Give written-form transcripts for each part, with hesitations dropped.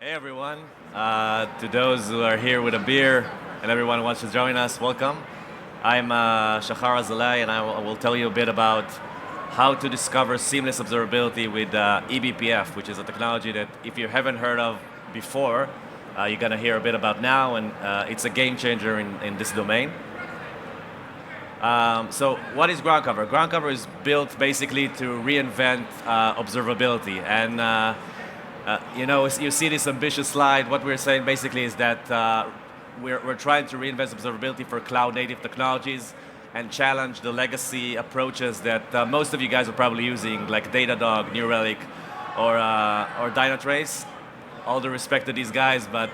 Hey everyone, to those who are here with a beer and everyone who wants to join us, welcome. I'm Shachar Azalai and I will tell you a bit about how to discover seamless observability with eBPF, which is a technology that if you haven't heard of before, you're going to hear a bit about now, and it's a game changer in this domain. So what is groundcover? Groundcover is built basically to reinvent observability, and you see this ambitious slide. What we're saying basically is that we're trying to reinvent observability for cloud-native technologies and challenge the legacy approaches that most of you guys are probably using, like Datadog, New Relic, or Dynatrace. All due respect to these guys, but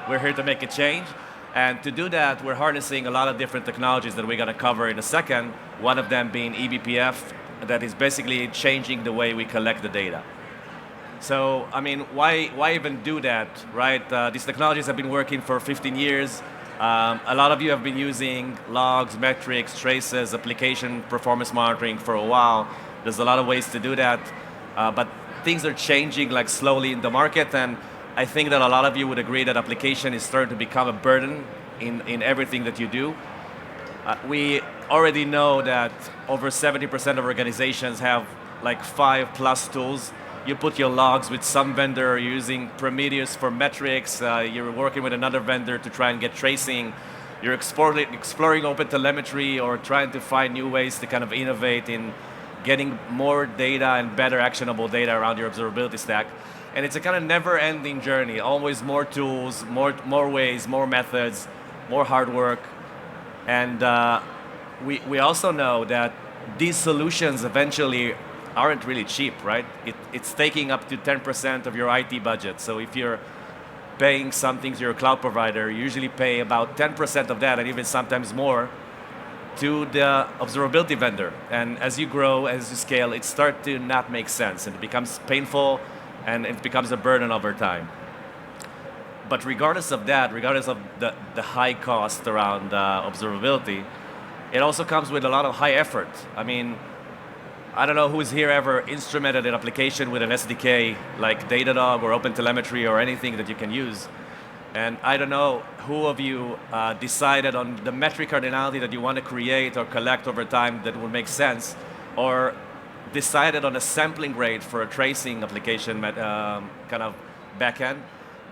we're here to make a change. And to do that, we're harnessing a lot of different technologies that we're going to cover in a second, one of them being eBPF, that is basically changing the way we collect the data. So, I mean, why even do that, right? These technologies have been working for 15 years. A lot of you have been using logs, metrics, traces, application performance monitoring for a while. There's a lot of ways to do that, but things are changing like slowly in the market, and I think that a lot of you would agree that application is starting to become a burden in everything that you do. We already know that over 70% of organizations have like 5+ tools. You put your logs with some vendor, you're using Prometheus for metrics, you're working with another vendor to try and get tracing, you're exploring open telemetry or trying to find new ways to kind of innovate in getting more data and better actionable data around your observability stack. And it's a kind of never-ending journey, always more tools, more ways, more methods, more hard work. And we also know that these solutions eventually aren't really cheap, right? It's taking up to 10% of your IT budget. So if you're paying something to your cloud provider, you usually pay about 10% of that, and even sometimes more, to the observability vendor. And as you grow, as you scale, it starts to not make sense, and it becomes painful, and it becomes a burden over time. But regardless of that, regardless of the high cost around observability, it also comes with a lot of high effort. I mean, I don't know who's here ever instrumented an application with an SDK like Datadog or OpenTelemetry or anything that you can use. And I don't know who of you decided on the metric cardinality that you want to create or collect over time that would make sense, or decided on a sampling rate for a tracing application kind of backend.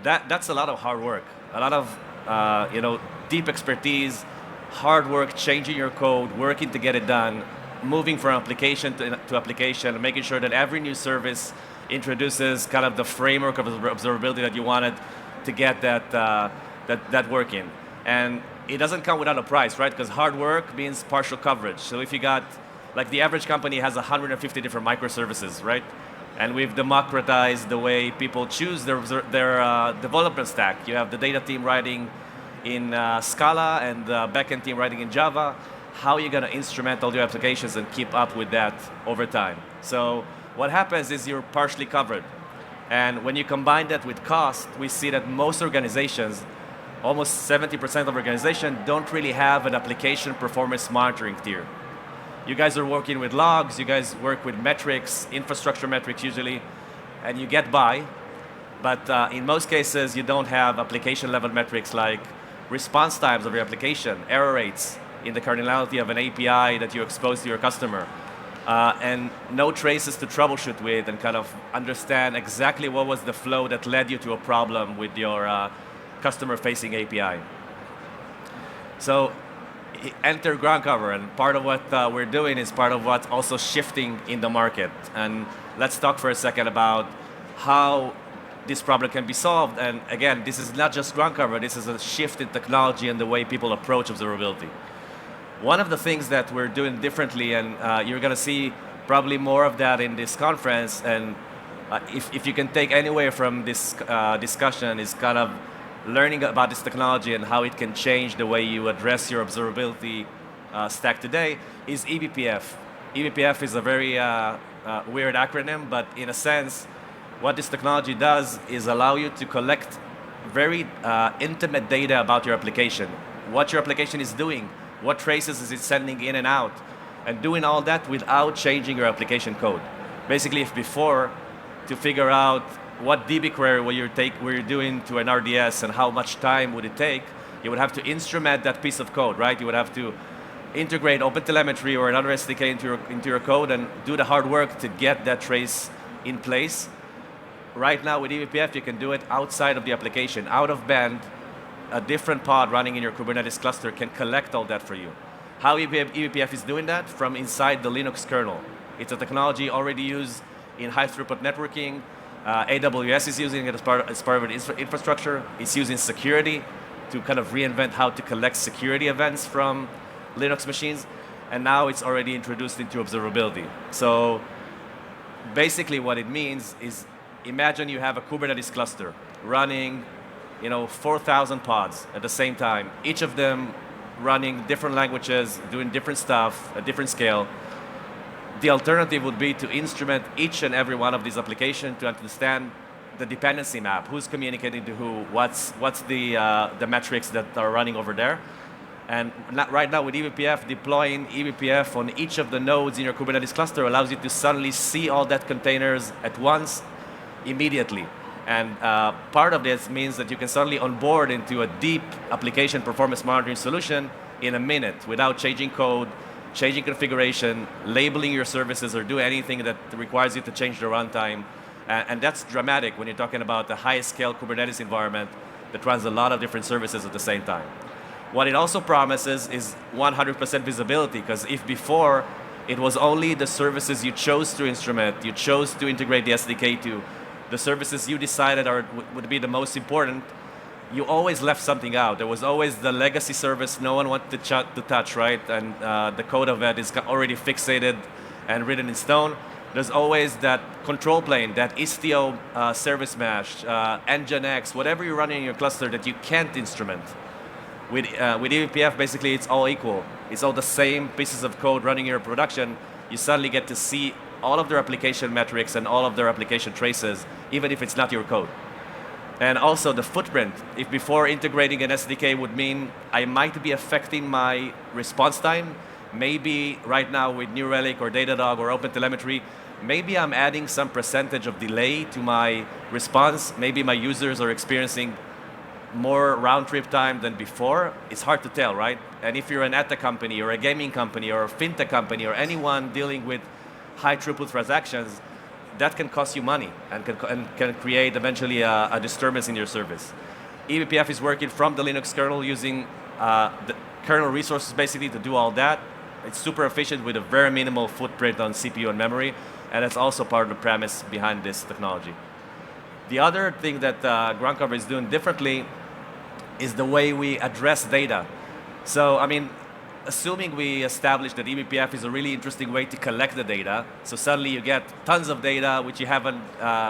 That's a lot of hard work, a lot of deep expertise, hard work, changing your code, working to get it done, moving from application to application, and making sure that every new service introduces kind of the framework of observability that you wanted to get that working. And it doesn't come without a price, right? Because hard work means partial coverage. So if you got, like the average company has 150 different microservices, right? And we've democratized the way people choose their development stack. You have the data team writing in Scala and the backend team writing in Java. How are you going to instrument all your applications and keep up with that over time? So what happens is you're partially covered. And when you combine that with cost, we see that most organizations, almost 70% of organizations, don't really have an application performance monitoring tier. You guys are working with logs, you guys work with metrics, infrastructure metrics usually, and you get by. But in most cases, you don't have application level metrics like response times of your application, error rates in the cardinality of an API that you expose to your customer, and no traces to troubleshoot with and kind of understand exactly what was the flow that led you to a problem with your customer-facing API. So enter groundcover, and part of what we're doing is part of what's also shifting in the market. And let's talk for a second about how this problem can be solved. And again, this is not just groundcover, this is a shift in technology and the way people approach observability. One of the things that we're doing differently, and you're going to see probably more of that in this conference, and if you can take anywhere from this discussion, is kind of learning about this technology and how it can change the way you address your observability stack today, is eBPF. eBPF is a very weird acronym, but in a sense, what this technology does is allow you to collect very intimate data about your application, what your application is doing, what traces is it sending in and out, and doing all that without changing your application code. Basically, if before, to figure out what DB query will you're doing to an RDS and how much time would it take, you would have to instrument that piece of code, right? You would have to integrate OpenTelemetry or another SDK into your code and do the hard work to get that trace in place. Right now with eBPF, you can do it outside of the application, out of band. A different pod running in your Kubernetes cluster can collect all that for you. How eBPF is doing that? From inside the Linux kernel. It's a technology already used in high throughput networking. AWS is using it as part of its infrastructure. It's using security to kind of reinvent how to collect security events from Linux machines. And now it's already introduced into observability. So basically what it means is, imagine you have a Kubernetes cluster running 4,000 pods at the same time, each of them running different languages, doing different stuff, at different scale. The alternative would be to instrument each and every one of these applications to understand the dependency map, who's communicating to who, what's the metrics that are running over there. And right now with eBPF, deploying eBPF on each of the nodes in your Kubernetes cluster allows you to suddenly see all that containers at once, immediately. And part of this means that you can suddenly onboard into a deep application performance monitoring solution in a minute without changing code, changing configuration, labeling your services, or do anything that requires you to change the runtime. And that's dramatic when you're talking about the high-scale Kubernetes environment that runs a lot of different services at the same time. What it also promises is 100% visibility, because if before it was only the services you chose to instrument, you chose to integrate the SDK to, the services you decided would be the most important, you always left something out. There was always the legacy service no one wanted to touch, right? And the code of that is already fixated and written in stone. There's always that control plane, that Istio service mesh, Nginx, whatever you're running in your cluster that you can't instrument. With eBPF, basically it's all equal. It's all the same pieces of code running in your production. You suddenly get to see all of their application metrics and all of their application traces, even if it's not your code. And also the footprint. If before integrating an SDK would mean I might be affecting my response time, maybe right now with New Relic or Datadog or OpenTelemetry, maybe I'm adding some percentage of delay to my response. Maybe my users are experiencing more round trip time than before. It's hard to tell, right? And if you're an ad tech company or a gaming company or a fintech company or anyone dealing with high throughput transactions, that can cost you money and can create eventually a disturbance in your service. eBPF is working from the Linux kernel using the kernel resources basically to do all that. It's super efficient with a very minimal footprint on CPU and memory, and that's also part of the premise behind this technology. The other thing that groundcover is doing differently is the way we address data. So, I mean, assuming we establish that eBPF is a really interesting way to collect the data, so suddenly you get tons of data which you haven't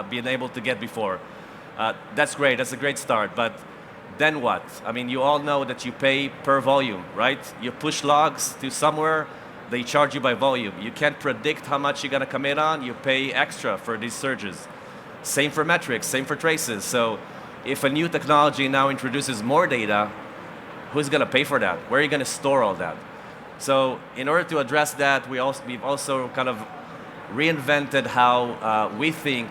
been able to get before. That's great, that's a great start, but then what? I mean, you all know that you pay per volume, right? You push logs to somewhere, they charge you by volume. You can't predict how much you're gonna commit on, you pay extra for these surges. Same for metrics, same for traces. So if a new technology now introduces more data, who's going to pay for that? Where are you going to store all that? So in order to address that, we've also kind of reinvented how we think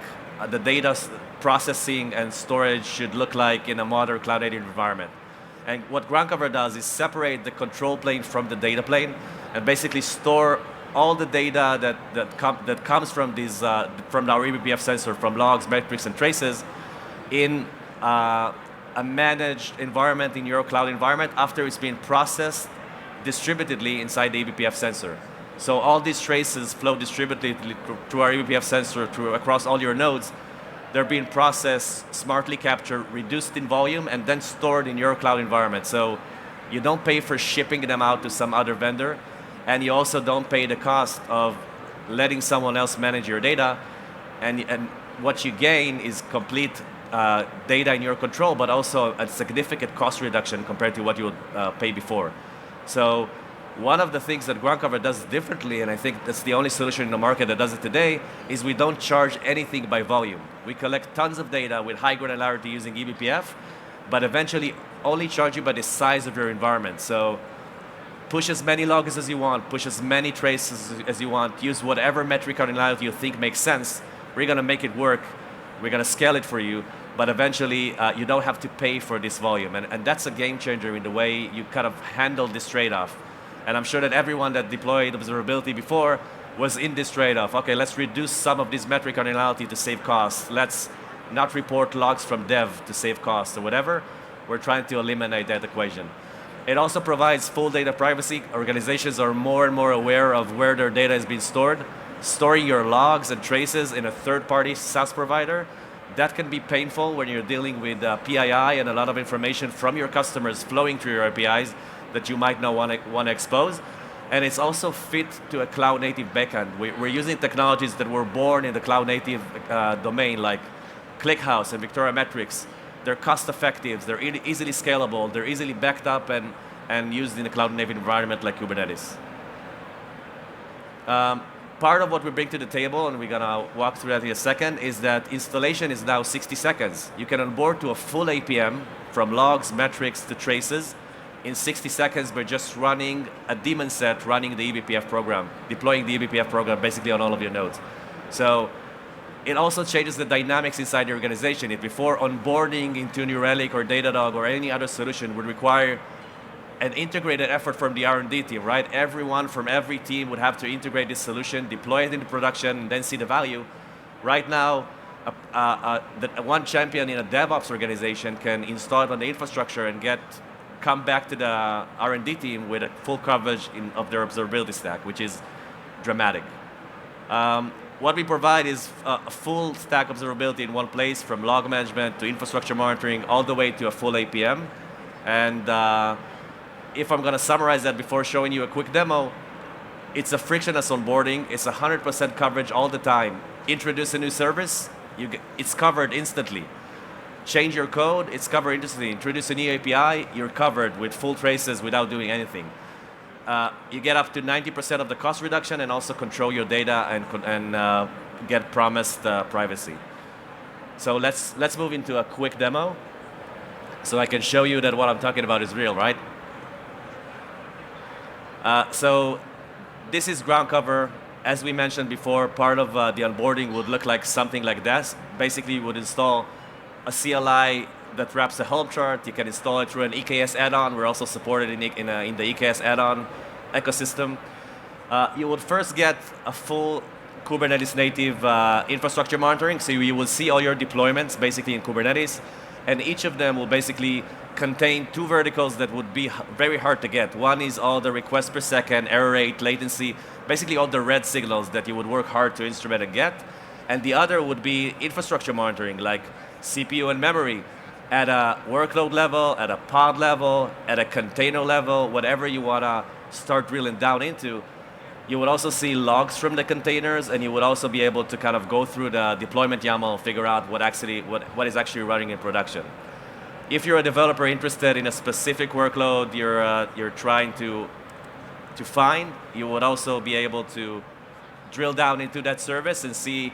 the data processing and storage should look like in a modern cloud-native environment. And what groundcover does is separate the control plane from the data plane and basically store all the data that comes from these from our eBPF sensor, from logs, metrics, and traces, in a managed environment in your cloud environment after it's been processed distributedly inside the eBPF sensor. So all these traces flow distributedly through our eBPF sensor across all your nodes. They're being processed, smartly captured, reduced in volume, and then stored in your cloud environment. So you don't pay for shipping them out to some other vendor, and you also don't pay the cost of letting someone else manage your data. And what you gain is complete data in your control, but also a significant cost reduction compared to what you would pay before. So one of the things that groundcover does differently, and I think that's the only solution in the market that does it today, is we don't charge anything by volume. We collect tons of data with high granularity using eBPF, but eventually only charge you by the size of your environment. So push as many logs as you want, push as many traces as you want, use whatever metric granularity you think makes sense. We're going to make it work we're going to scale it for you, but eventually you don't have to pay for this volume. And that's a game changer in the way you kind of handle this trade-off. And I'm sure that everyone that deployed observability before was in this trade-off. Okay, let's reduce some of this metric cardinality to save costs. Let's not report logs from dev to save costs or whatever. We're trying to eliminate that equation. It also provides full data privacy. Organizations are more and more aware of where their data is being stored. Storing your logs and traces in a third-party SaaS provider, that can be painful when you're dealing with PII and a lot of information from your customers flowing through your APIs that you might not want to expose. And it's also fit to a cloud-native backend. We're using technologies that were born in the cloud-native domain, like ClickHouse and Victoria Metrics. They're cost-effective, they're easily scalable, they're easily backed up and used in a cloud-native environment like Kubernetes. Part of what we bring to the table, and we're going to walk through that in a second, is that installation is now 60 seconds. You can onboard to a full APM, from logs, metrics, to traces, in 60 seconds by just running a daemon set, running the eBPF program, deploying the eBPF program basically on all of your nodes. So it also changes the dynamics inside the organization. If before onboarding into New Relic or Datadog or any other solution would require an integrated effort from the R&D team, right? Everyone from every team would have to integrate this solution, deploy it into production, and then see the value. Right now, one champion in a DevOps organization can install it on the infrastructure and come back to the R&D team with a full coverage of their observability stack, which is dramatic. What we provide is a full stack observability in one place, from log management to infrastructure monitoring, all the way to a full APM. And if I'm going to summarize that before showing you a quick demo, it's a frictionless onboarding. It's 100% coverage all the time. Introduce a new service, it's covered instantly. Change your code, it's covered instantly. Introduce a new API, you're covered with full traces without doing anything. You get up to 90% of the cost reduction and also control your data and get promised privacy. So let's move into a quick demo so I can show you that what I'm talking about is real, right? So this is groundcover. As we mentioned before, part of the onboarding would look like something like this. Basically, you would install a CLI that wraps a Helm chart. You can install it through an EKS add-on. We're also supported in the EKS add-on ecosystem. You would first get a full Kubernetes native infrastructure monitoring. So you will see all your deployments basically in Kubernetes. And each of them will basically contain two verticals that would be very hard to get. One is all the requests per second, error rate, latency, basically all the red signals that you would work hard to instrument and get. And the other would be infrastructure monitoring, like CPU and memory, at a workload level, at a pod level, at a container level, whatever you want to start drilling down into. You would also see logs from the containers, and you would also be able to kind of go through the deployment YAML and figure out what is actually running in production. If you're a developer interested in a specific workload you're trying to find, you would also be able to drill down into that service and see,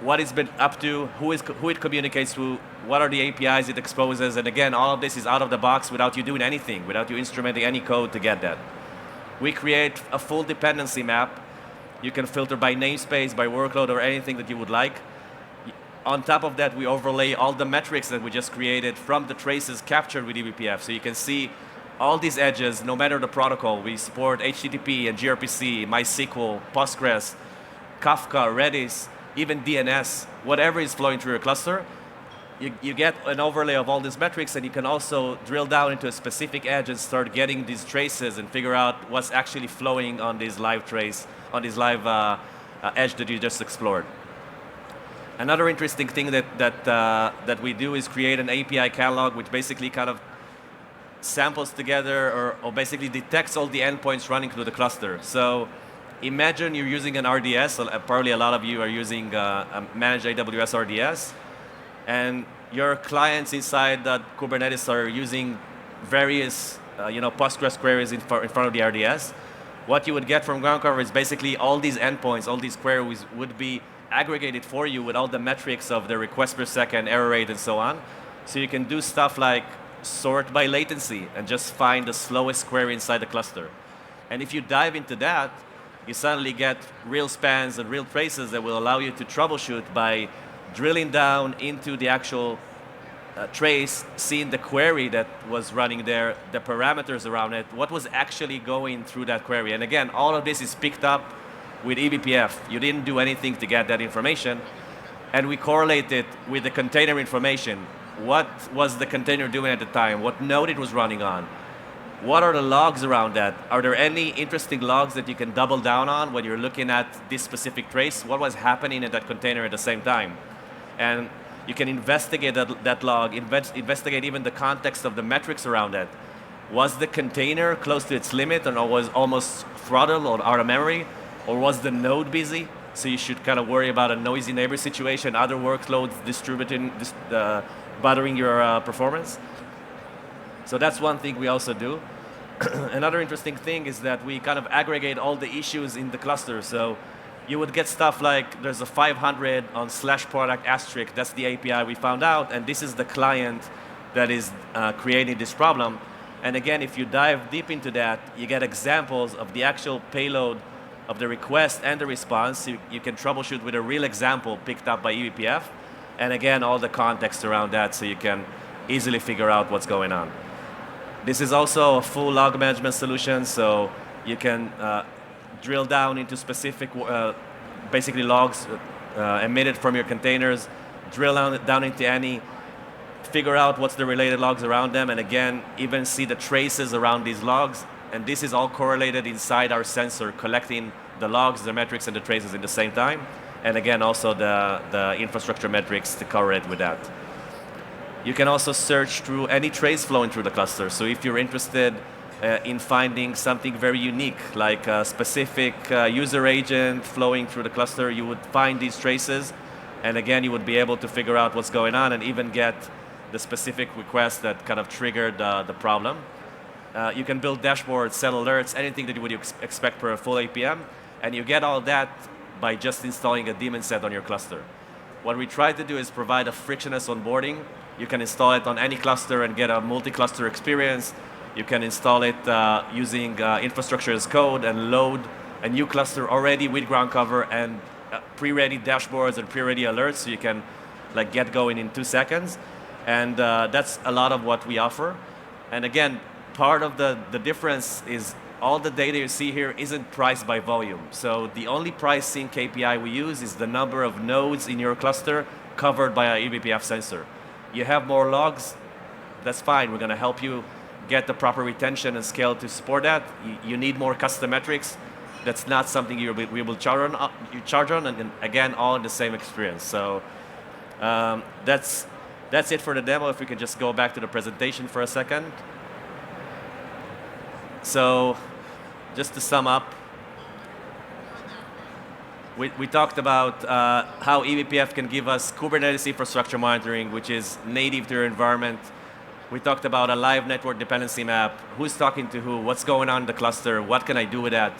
what it's been up to, who it communicates to, what are the APIs it exposes, and again, all of this is out of the box without you doing anything, without you instrumenting any code to get that. We create a full dependency map. You can filter by namespace, by workload, or anything that you would like. On top of that, we overlay all the metrics that we just created from the traces captured with eBPF. So you can see all these edges, no matter the protocol. We support HTTP and gRPC, MySQL, Postgres, Kafka, Redis, even DNS, whatever is flowing through your cluster. You get an overlay of all these metrics, and you can also drill down into a specific edge and start getting these traces and figure out what's actually flowing on this live trace, on this live edge that you just explored. Another interesting thing that we do is create an API catalog, which basically kind of samples together or basically detects all the endpoints running through the cluster. So imagine you're using an RDS, probably a lot of you are using a managed AWS RDS, and your clients inside that Kubernetes are using various Postgres queries in front of the RDS. What you would get from groundcover is basically all these endpoints, all these queries would be aggregated for you with all the metrics of the request per second, error rate, and so on. So you can do stuff like sort by latency and just find the slowest query inside the cluster. And if you dive into that, you suddenly get real spans and real traces that will allow you to troubleshoot by drilling down into the actual trace, seeing the query that was running there, the parameters around it, what was actually going through that query. And again, all of this is picked up with eBPF. You didn't do anything to get that information. And we correlate it with the container information. What was the container doing at the time? What node it was running on? What are the logs around that? Are there any interesting logs that you can double down on when you're looking at this specific trace? What was happening in that container at the same time? And you can investigate that log, investigate even the context of the metrics around it. Was the container close to its limit and was almost throttled or out of memory? Or was the node busy? So you should kind of worry about a noisy neighbor situation, other workloads bothering your performance. So that's one thing we also do. Another interesting thing is that we kind of aggregate all the issues in the cluster. So you would get stuff like there's a 500 on /product asterisk. That's the API we found out, and this is the client that is creating this problem. And again, if you dive deep into that, you get examples of the actual payload of the request and the response. You can troubleshoot with a real example picked up by eBPF. And again, all the context around that so you can easily figure out what's going on. This is also a full log management solution, so you can drill down into specific, basically logs emitted from your containers, drill down into any, figure out what's the related logs around them, and again, even see the traces around these logs. And this is all correlated inside our sensor, collecting the logs, the metrics, and the traces at the same time. And again, also the infrastructure metrics to correlate with that. You can also search through any trace flowing through the cluster. So if you're interested in finding something very unique, like a specific user agent flowing through the cluster, you would find these traces. And again, you would be able to figure out what's going on and even get the specific request that kind of triggered the problem. You can build dashboards, set alerts, anything that you would expect for a full APM. And you get all that by just installing a daemon set on your cluster. What we try to do is provide a frictionless onboarding. You can install it on any cluster and get a multi-cluster experience. You can install it using infrastructure as code and load a new cluster already with groundcover and pre-ready dashboards and pre-ready alerts so you can get going in 2 seconds. And that's a lot of what we offer. And again, part of the difference is all the data you see here isn't priced by volume. So the only pricing KPI we use is the number of nodes in your cluster covered by our eBPF sensor. You have more logs, that's fine. We're going to help you get the proper retention and scale to support that. You need more custom metrics. That's not something we will charge on, and again, all in the same experience. So that's it for the demo. If we could just go back to the presentation for a second. So just to sum up, we talked about how eBPF can give us Kubernetes infrastructure monitoring, which is native to your environment. We talked about a live network dependency map, who's talking to who, what's going on in the cluster, what can I do with that.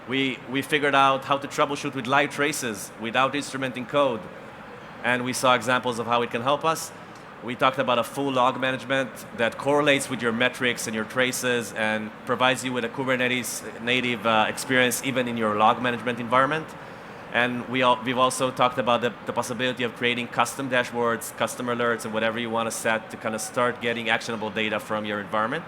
We figured out how to troubleshoot with live traces without instrumenting code, and we saw examples of how it can help us. We talked about a full log management that correlates with your metrics and your traces and provides you with a Kubernetes native experience even in your log management environment. And we've also talked about the possibility of creating custom dashboards, custom alerts, and whatever you want to set to kind of start getting actionable data from your environment.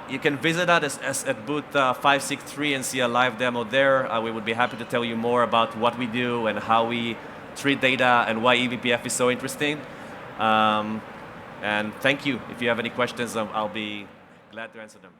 You can visit us at booth 563 and see a live demo there. We would be happy to tell you more about what we do and how we treat data and why eBPF is so interesting. And thank you. If you have any questions, I'll be glad to answer them.